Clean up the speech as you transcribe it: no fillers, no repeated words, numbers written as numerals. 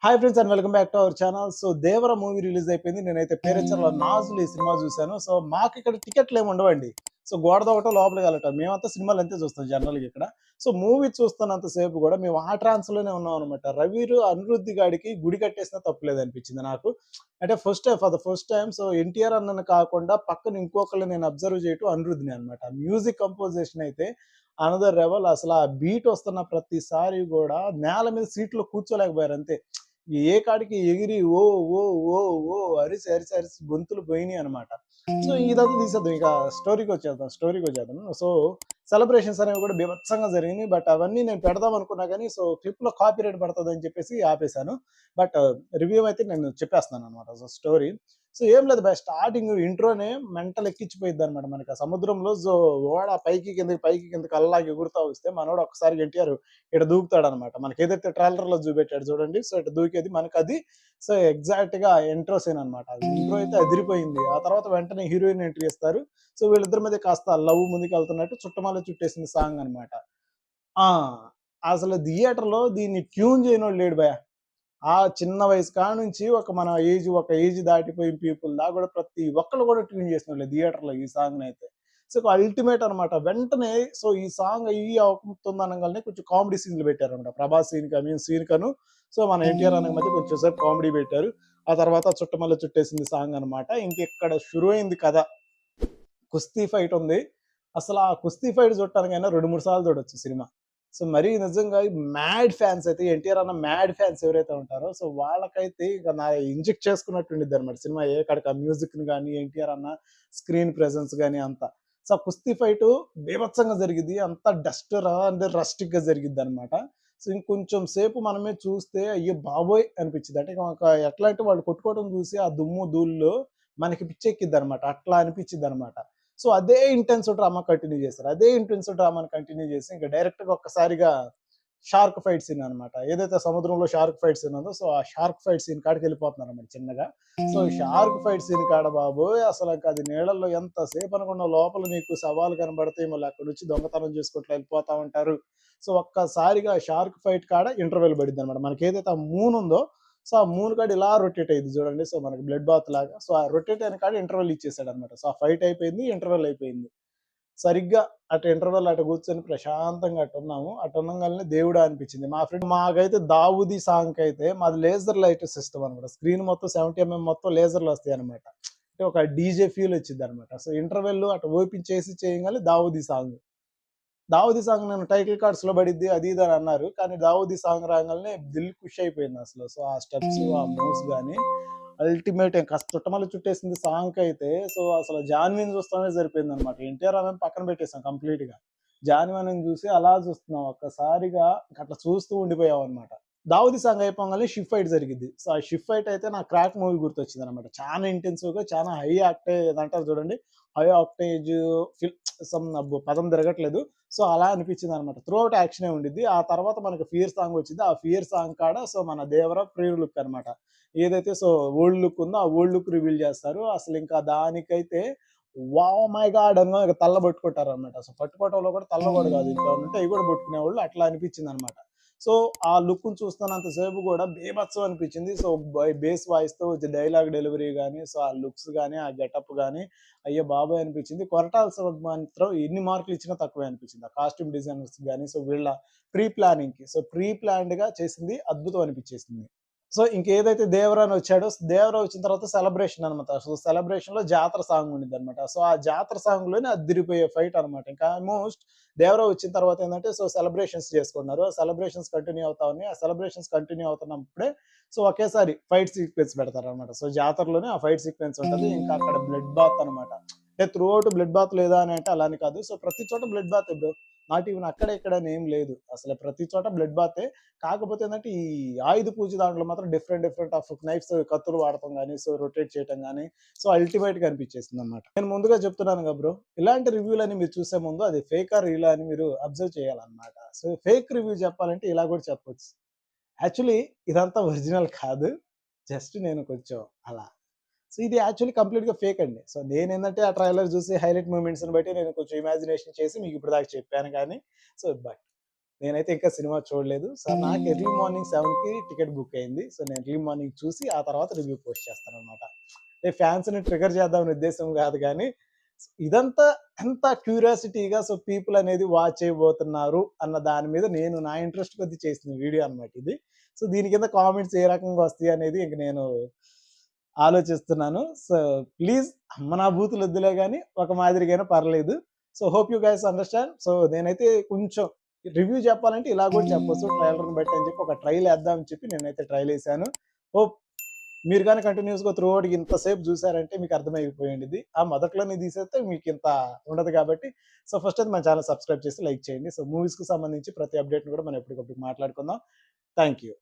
Hi friends and welcome back to our channel. So 'Devara' movie release అయిపోయింది. నేనైతే పేరంచర్ల 'నాజులు' ఈ cinema చూసాను. So మాకిక్కడ టికెట్లు ఏమి ఉండవండి. సో గోడ దూకటం, లోపలికి వెళ్ళటం. మేమంతా సినిమాలు అంతే చూస్తాం జనరల్‌గా ఇక్కడ. సో మూవీ చూస్తున్నంత సేపు కూడా మేము ఆ ట్రాన్స్‌లోనే ఉన్నామనమాట. రవిరు, అనిరుద్ గాడికి గుడి కట్టేసినా తప్పులేదనిపించింది నాకు. అంటే for the first time so NTR అన్నని కాకుండా పక్కన ఇంకొకళ్ళని నేను అబ్జర్వ్ చేయటం అనిరుద్‌ని అనమాట. మ్యూజిక్ కంపోజిషన్ అయితే అనదర్ లెవెల్. అసలు ఆ బీట్ వస్తున్న ప్రతిసారి కూడా నేల మీద సీట్‌లో కూర్చోలేకపోయారు అంతే. ఏ కాడికి ఎగిరి ఓ ఓ ఓ ఓ అరిసి అరిసి అరిసి గొంతులు పోయినాయి అనమాట. సో ఇదంతా తీసేద్దాం, ఇక స్టోరీకి వచ్చేద్దాం. సో సెలబ్రేషన్స్ అనేవి కూడా బీభత్సంగా జరిగినాయి. బట్ అవన్నీ నేను పెడదాం అనుకున్నా కానీ సో క్లిప్ లో కాపీ రైట్ పడుతుంది అని చెప్పేసి ఆపేశాను. బట్ రివ్యూ అయితే నేను చెప్పేస్తున్నాను అనమాట. సో స్టోరీ సో ఏం లేదు బై, స్టార్టింగ్ ఇంట్రోనే మెంటల్ ఎక్కిచ్చిపోయింది అనమాట. మనకి ఆ సముద్రంలో సో ఓడ పైకి కిందకి అల్లాగి ఎగురుతా వస్తే మనోడు ఒక్కసారి ఎన్టీఆర్ ఇటు దూకుతాడనమాట. మనకి ఏదైతే ట్రైలర్‌లో చూపెట్టాడు చూడండి. సో ఇటు దూకేది మనకది సో ఎగ్జాక్ట్‌గా ఇంట్రో సీన్ అనమాట. ఇంట్రో అయితే అదిరిపోయింది. ఆ తర్వాత వెంటనే హీరోయిన్ ఎంట్రీ ఇస్తారు. సో వీళ్ళిద్దరి మధ్య కాస్త లవ్ ముందుకెళ్తున్నట్టు 'చుట్టమల్లె చుట్టేసింది' సాంగ్ అనమాట. ఆ! అసలు థియేటర్‌లో దీన్ని ట్యూన్ చేయనోడు లేడు భయ్యా. ఆ చిన్న వయసు కాడ్నుంచి ఒక ఏజ్ దాటిపోయిన పీపుల్ దాకా కూడా ప్రతి ఒక్కళ్ళు కూడా ట్యూన్ చేసినోళ్ళే థియేటర్‌లో ఈ సాంగ్‌నైతే. సో, అల్టిమేట్ అనమాట. వెంటనే సో, ఈ సాంగ్ అవుతుంది అనంగాల్నే కొంచెం కామెడీ సీన్‌లు పెట్టారనమాట. ప్రభాస్ సీన్‌కను సో, మన ఎన్టీఆర్ అన్నకి మధ్య కొంచెం సేపు కామెడీ పెట్టారు. ఆ తర్వాత 'చుట్టమల్లె చుట్టేసింది' సాంగ్ అనమాట. ఇంకిక్కడ షురు అయింది కథ. కుస్తీ ఫైట్ ఉంది. అసలు ఆ కుస్తీ ఫైట్ చూడటానికైనా 2, 3 సార్లు చూడొచ్చు సినిమా. సో, మరీ నిజంగా మ్యాడ్ ఫ్యాన్స్ అయితే ఎన్టీఆర్ అన్న మ్యాడ్ ఫ్యాన్స్ ఎవరైతే ఉంటారో సో, వాళ్ళకైతే ఇక ఇంజెక్ట్ చేసుకున్నట్టు ఉండిద్దనమాట సినిమా. ఏ కాడికి ఆ మ్యూజిక్‌ని గాని, ఎన్టీఆర్ అన్న స్క్రీన్ ప్రెజెన్స్ గాని అంతా. సో, ఆ కుస్తీ ఫైటు బీభత్సంగా జరిగిద్ది. అంతా అంటే రస్టిక్‌గా జరిగిద్దనమాట. సో, ఇంకొంచెం సేపు మనమే చూస్తే అయ్య బాబోయ్! అనిపిచ్చిద్ది. అంటే ఎట్లా అంటే వాళ్ళు కొట్టుకోవడం చూసి ఆ దుమ్ము, ధూళిలో మనకి పిచ్చెక్కిద్దనమాట. అట్లా అనిపిచ్చిద్దనమాట. సో అదే ఇంటెన్స్ డ్రామా కంటిన్యూ చేశారు. అదే ఇంటెన్స్ డ్రామాని కంటిన్యూ చేసి ఇంకా డైరెక్ట్‌గా ఒక్కసారిగా షార్క్ ఫైట్ సీన్ అనమాట. ఏదైతే సముద్రంలో షార్క్ ఫైట్ సీన్ ఉందో, సో ఆ షార్క్ ఫైట్ సీన్ కాడికి వెళ్ళిపోతున్నారన్నమాట చిన్నగా. సో షార్క్ ఫైట్ సీన్ కాడ బాబోయ్! అసలకి అది నీళ్ళల్లో ఎంత సేపు అనుకున్నావు, లోపల నీకు శవాలు కనబడతాయి. మళ్ళీ అక్కడి నుంచి దొంగతనం చేసుకుంటూ వెళ్ళిపోతా ఉంటారు. సో ఒక్కసారిగా షార్క్ ఫైట్ కాడ ఇంటర్వెల్ పడిద్దనమాట. మనకేదైతే ఆ మూన్ ఉందో, సో ఆ మూన్ కాడ ఇలా రొటేట్ అయ్యిద్ది చూడండి. సో మనకి బ్లడ్ బాత్ లాగా. సో ఆ రొటేట్ అయిన కాడ ఇంటర్వెల్ ఇచ్చేసాడనమాట. సో ఆ ఫైట్ అయిపోయింది. ఇంటర్వెల్ అయిపోయింది. సరిగ్గా అటు ఇంటర్వెల్ అటు కూర్చొని ప్రశాంతంగా అటున్నాము. అటున్నంగాల్నే దేవుడా అనిపించింది. మాకైతే 'దావూదీ' సాంగ్‌కైతే మాది లేజర్ లైట్ సిస్టమ్ అనమాట. స్క్రీన్ మొత్తం 70 మొత్తం లేజర్‌లు వస్తాయన్నమాట. అంటే ఒక డీజే ఫీల్ వచ్చిద్దనమాట. సో ఇంటర్వెల్ అటు ఓపెన్ చేసి చేయంగానే 'దావూదీ' సాంగ్. 'దావూదీ' సాంగ్ నేను టైటిల్ కార్డ్స్‌లో పడిద్ది అది ఇది అని అన్నారు. కానీ 'దావూదీ' సాంగ్ రాంగాల్నే దిల్ ఖుష్ అయిపోయిందసలు. సో ఆ స్టెప్స్, ఆ మూవ్స్ గాని అల్టిమేట్. ఇంకా 'చుట్టమల్లె చుట్టేసింది' సాంగ్‌కైతే సో అసలు 'జాన్వీని' చూస్తానే సరిపోయిందనమాట. 'ఎన్టీఆర్' అన్నని పక్కన పెట్టేసాం కంప్లీట్‌గా. 'జాన్వీని' చూసి అలా చూస్తున్నాం. ఒక్కసారిగా అట్లా చూస్తూ ఉండిపోయామనమాట. 'దావూదీ' సాంగ్ అయిపోగానే షిప్ ఫైట్ జరిగిద్ది. సో ఆ షిప్ ఫైట్ అయితే నాకు 'క్రాక్' మూవీ గుర్తొచ్చిందనమాట. చానా ఇంటెన్సివ్‌గా, చానా హై ఆక్టేజ్ అంటారు చూడండి. హై ఆక్టేజ్ ఫిల్ అబ్బో పదం తిరగట్లేదు. సో అలా అనిపించిందనమాట. త్రూ ఔట్ యాక్షనే ఉండిద్ది. ఆ తర్వాత మనకు 'ఫియర్' సాంగ్ వచ్చింది. ఆ 'ఫియర్' సాంగ్ కాడ సో మన 'దేవర' ప్రీ లుక్ అనమాట. ఏదైతే సో ఓల్డ్ లుక్ ఉందో ఆ ఓల్డ్ లుక్ రివీల్ చేస్తారు. అసలింకా దానికైతే వావ్ మై గాడ్ అని ఇక తల్ల పట్టుకుంటారనమాట. సో పట్టుకోవటంలో కూడా తల్ల కూడా కాదు. ఇంకేమన్నా ఉంటే అవి కూడా పట్టుకునేవాళ్ళు. అట్లా అనిపించిందనమాట. సో ఆ లుక్‌ని చూస్తున్నంత సేపు కూడా బీభత్సం అనిపించింది. సో బేస్ వాయిస్‌తో డైలాగ్ డెలివరీ గాని, సో ఆ లుక్స్ గాని, ఆ గెటప్ గాని అయ్య బాబోయ్! అనిపించింది. కొరటాల శివ మాత్రం ఎన్ని మార్కులు ఇచ్చినా తక్కువే అనిపించింది. ఆ కాస్ట్యూమ్ డిజైనర్స్ గాని, సో వీళ్ళ ప్లానింగ్‌కి. సో ప్లాన్డ్‌గా చేసింది అద్భుతం అనిపించేసింది. సో ఇంకేదైతే 'దేవర' అని వచ్చాడో, 'దేవర' వచ్చిన తర్వాత సెలబ్రేషన్ అనమాట. సో సెలబ్రేషన్‌లో జాతర సాంగ్ ఉండిద్దనమాట. సో ఆ జాతర సాంగ్‌లోనే అద్దిరిపోయే ఫైట్ అనమాట. ఇంకా ఆల్‌మోస్ట్ 'దేవర' వచ్చిన తర్వాత ఏందంటే సో సెలబ్రేషన్స్ చేసుకున్నారు. సెలబ్రేషన్స్ కంటిన్యూ అవుతా ఉన్నాయి. ఆ సెలబ్రేషన్స్ కంటిన్యూ అవుతున్నప్పుడే సో ఒకేసారి ఫైట్ సీక్వెన్స్ పెడతారనమాట. సో జాతరలోనే ఆ ఫైట్ సీక్వెన్స్ ఉంటది. ఇంకా అక్కడ బ్లడ్ బాత్ అనమాట. అంటే త్రూ ఔట్ బ్లడ్ బాత్ లేదా అని అంటే అలా అని కాదు. సో ప్రతి చోట బ్లడ్ బాతే బ్రో. నాట్ ఈవెన్ అక్కడ ఇక్కడ అని ఏం లేదు. అసలు ప్రతి చోట బ్లడ్ బాతే. కాకపోతే ఏందంటే ఈ ఆయుధ పూజ దాంట్లో మాత్రం డిఫరెంట్ ఆఫ్ నైఫ్స్, కత్తులు వాడటం గాని, సో రొటేట్ చేయటం గాని, సో అల్టిమేట్‌గా అనిపించేసిందనమాట. నేను ముందుగా చెప్తున్నాను కదా బ్రో! ఇలాంటి రివ్యూలని మీరు చూసే ముందు అది ఫేకా, రియలా అని మీరు అబ్జర్వ్ చేయాలన్నమాట. సో ఫేక్ రివ్యూ చెప్పాలంటే ఇలా కూడా చెప్పొచ్చు. యాక్చువల్లీ ఇదంతా ఒరిజినల్ కాదు. జస్ట్ నేను కొంచెం అలా. సో ఇది యాక్చువల్లీ కంప్లీట్‌గా ఫేక్ అండి. సో నేనేందంటే ఆ ట్రైలర్ చూసి హైలైట్ మూవ్‌మెంట్స్‌ని బట్టి నేను కొంచెం ఇమాజినేషన్ చేసి మీకు ఇప్పటిదాకా చెప్పాను గానీ, సో బట్ నేనైతే ఇంకా సినిమా చూడలేదు. సో, నాకు ఎర్లీ మార్నింగ్ 7కి టికెట్ బుక్ అయింది. సో, నేను ఎర్లీ మార్నింగ్ చూసి ఆ తర్వాత రివ్యూ పోస్ట్ చేస్తాననమాట. అంటే ఫ్యాన్స్‌ని ట్రిగ్గర్ చేద్దామనే ఉద్దేశ్యం గాదు గానీ, ఇదంతా ఎంత క్యూరియాసిటీగా సో, పీపుల్ అనేది వాచ్ చేయబోతున్నారు అన్న దాని మీద నేను నా ఇంట్రెస్ట్ కొద్దీ చేసిన వీడియో అనమాట ఇది. సో, దీని కింద కామెంట్స్ ఏ రకంగా వస్తాయి అనేది ఇంక నేను ఆలోచిస్తున్నాను. సో, ప్లీజ్ అమ్మ నా బూతులొద్దులే గానీ, ఒక మాదిరిగైనా పర్లేదు. So, hope you guys understand. So, నేనైతే కొంచెం రివ్యూ చెప్పాలంటే ఇలా గూడా చెప్పొచ్చు. ట్రైలర్‌ని బట్టి అని చెప్పి ఒక ట్రైల్ ఏద్దాం అని చెప్పి నేనైతే ట్రైలేసాను. హోప్ మీరు గాని కంటిన్యూయస్‌గా త్రూ ఔట్ ఇంతసేపు జూసారంటే మీకు అర్థమైపోయి ఉండిద్ది. ఆ మొదట్లోనే తీసేస్తే మీకింత ఉండదు కాబట్టి, సో, ఫస్ట్ అయితే మన ఛానెల్ సబ్స్క్రైబ్ చేసి లైక్ చేయండి. సో, మూవీస్‌కి సంబంధించి ప్రతి అప్డేట్‌ని గూడా మనం ఎప్పటికప్పుడు మాట్లాడుకుందాం. Thank you.